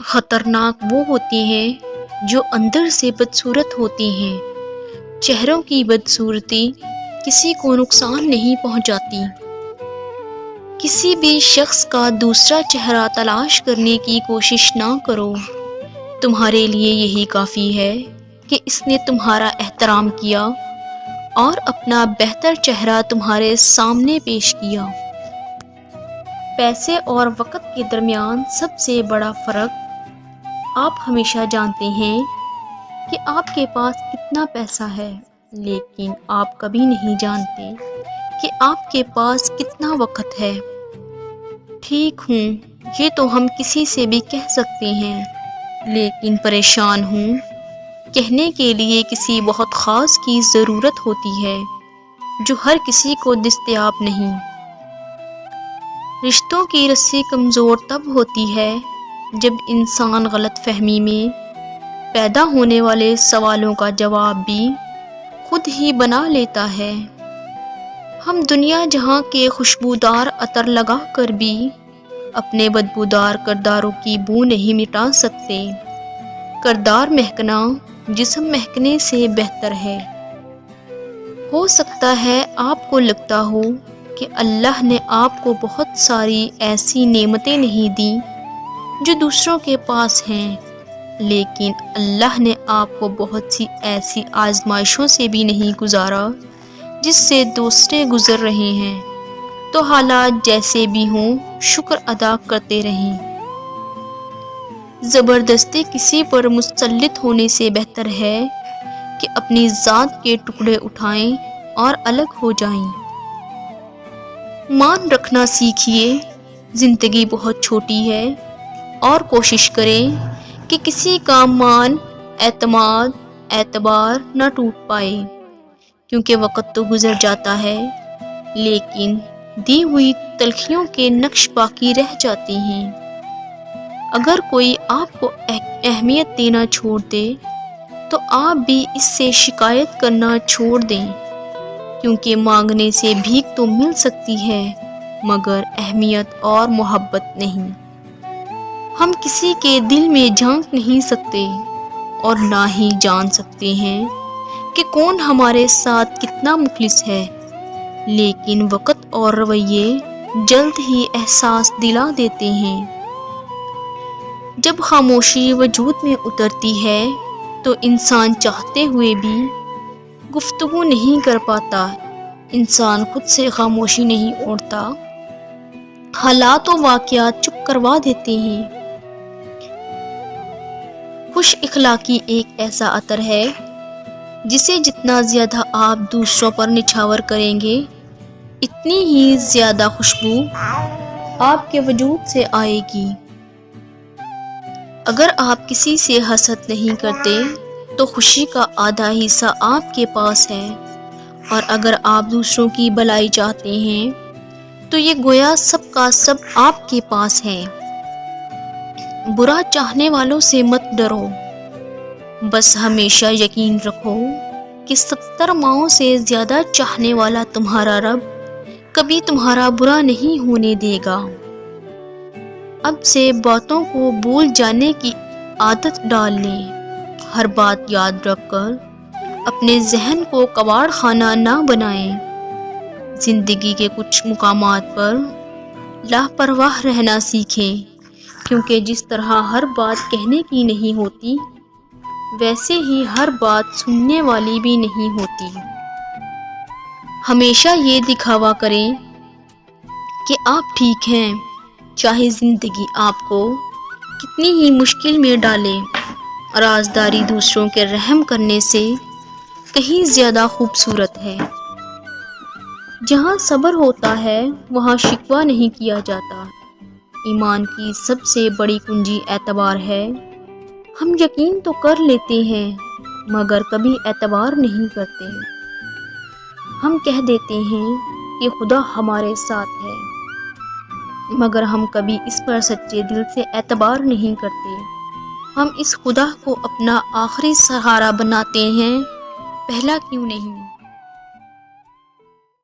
خطرناک وہ ہوتے ہیں جو اندر سے بدصورت ہوتے ہیں۔ چہروں کی بدصورتی کسی کو نقصان نہیں پہنچاتی۔ کسی بھی شخص کا دوسرا چہرہ تلاش کرنے کی کوشش نہ کرو۔ تمہارے لیے یہی کافی ہے کہ اس نے تمہارا احترام کیا اور اپنا بہتر چہرہ تمہارے سامنے پیش کیا۔ پیسے اور وقت کے درمیان سب سے بڑا فرق آپ ہمیشہ جانتے ہیں کہ آپ کے پاس کتنا پیسہ ہے، لیکن آپ کبھی نہیں جانتے کہ آپ کے پاس کتنا وقت ہے۔ ٹھیک ہوں، یہ تو ہم کسی سے بھی کہہ سکتے ہیں، لیکن پریشان ہوں کہنے کے لیے کسی بہت خاص کی ضرورت ہوتی ہے جو ہر کسی کو دستیاب نہیں۔ رشتوں کی رسی کمزور تب ہوتی ہے جب انسان غلط فہمی میں پیدا ہونے والے سوالوں کا جواب بھی خود ہی بنا لیتا ہے۔ ہم دنیا جہاں کے خوشبودار عطر لگا کر بھی اپنے بدبودار کرداروں کی بو نہیں مٹا سکتے۔ کردار مہکنا جسم مہکنے سے بہتر ہے۔ ہو سکتا ہے آپ کو لگتا ہو کہ اللہ نے آپ کو بہت ساری ایسی نعمتیں نہیں دیں جو دوسروں کے پاس ہیں، لیکن اللہ نے آپ کو بہت سی ایسی آزمائشوں سے بھی نہیں گزارا جس سے دوسرے گزر رہے ہیں۔ تو حالات جیسے بھی ہوں شکر ادا کرتے رہیں۔ زبردستی کسی پر مسلط ہونے سے بہتر ہے کہ اپنی ذات کے ٹکڑے اٹھائیں اور الگ ہو جائیں۔ مان رکھنا سیکھیے، زندگی بہت چھوٹی ہے، اور کوشش کریں کہ کسی کا مان، اعتماد، اعتبار نہ ٹوٹ پائے، کیونکہ وقت تو گزر جاتا ہے لیکن دی ہوئی تلخیوں کے نقش باقی رہ جاتے ہیں۔ اگر کوئی آپ کو اہمیت دینا چھوڑ دے تو آپ بھی اس سے شکایت کرنا چھوڑ دیں، کیونکہ مانگنے سے بھیک تو مل سکتی ہے مگر اہمیت اور محبت نہیں۔ ہم کسی کے دل میں جھانک نہیں سکتے اور نہ ہی جان سکتے ہیں کہ کون ہمارے ساتھ کتنا مخلص ہے، لیکن وقت اور رویے جلد ہی احساس دلا دیتے ہیں۔ جب خاموشی وجود میں اترتی ہے تو انسان چاہتے ہوئے بھی گفتگو نہیں کر پاتا۔ انسان خود سے خاموشی نہیں اوڑھتا، حالات و واقعات چپ کروا دیتے ہیں۔ خوش اخلاقی ایک ایسا عطر ہے جسے جتنا زیادہ آپ دوسروں پر نچھاور کریں گے اتنی ہی زیادہ خوشبو آپ کے وجود سے آئے گی۔ اگر آپ کسی سے حسد نہیں کرتے تو خوشی کا آدھا حصہ آپ کے پاس ہے، اور اگر آپ دوسروں کی بھلائی چاہتے ہیں تو یہ گویا سب کا سب آپ کے پاس ہے۔ برا چاہنے والوں سے مت ڈرو، بس ہمیشہ یقین رکھو کہ 70 ماؤں سے زیادہ چاہنے والا تمہارا رب کبھی تمہارا برا نہیں ہونے دے گا۔ اب سے باتوں کو بھول جانے کی عادت ڈال لیں۔ ہر بات یاد رکھ کر اپنے ذہن کو کباڑ خانہ نہ بنائیں۔ زندگی کے کچھ مقامات پر لاپرواہ رہنا سیکھیں، کیونکہ جس طرح ہر بات کہنے کی نہیں ہوتی ویسے ہی ہر بات سننے والی بھی نہیں ہوتی۔ ہمیشہ یہ دکھاوا کریں کہ آپ ٹھیک ہیں، چاہے زندگی آپ کو کتنی ہی مشکل میں ڈالے۔ رازداری دوسروں کے رحم کرنے سے کہیں زیادہ خوبصورت ہے۔ جہاں صبر ہوتا ہے وہاں شکوہ نہیں کیا جاتا۔ ایمان کی سب سے بڑی کنجی اعتبار ہے۔ ہم یقین تو کر لیتے ہیں مگر کبھی اعتبار نہیں کرتے۔ ہم کہہ دیتے ہیں کہ خدا ہمارے ساتھ ہے، مگر ہم کبھی اس پر سچے دل سے اعتبار نہیں کرتے۔ ہم اس خدا کو اپنا آخری سہارا بناتے ہیں، پہلا کیوں نہیں؟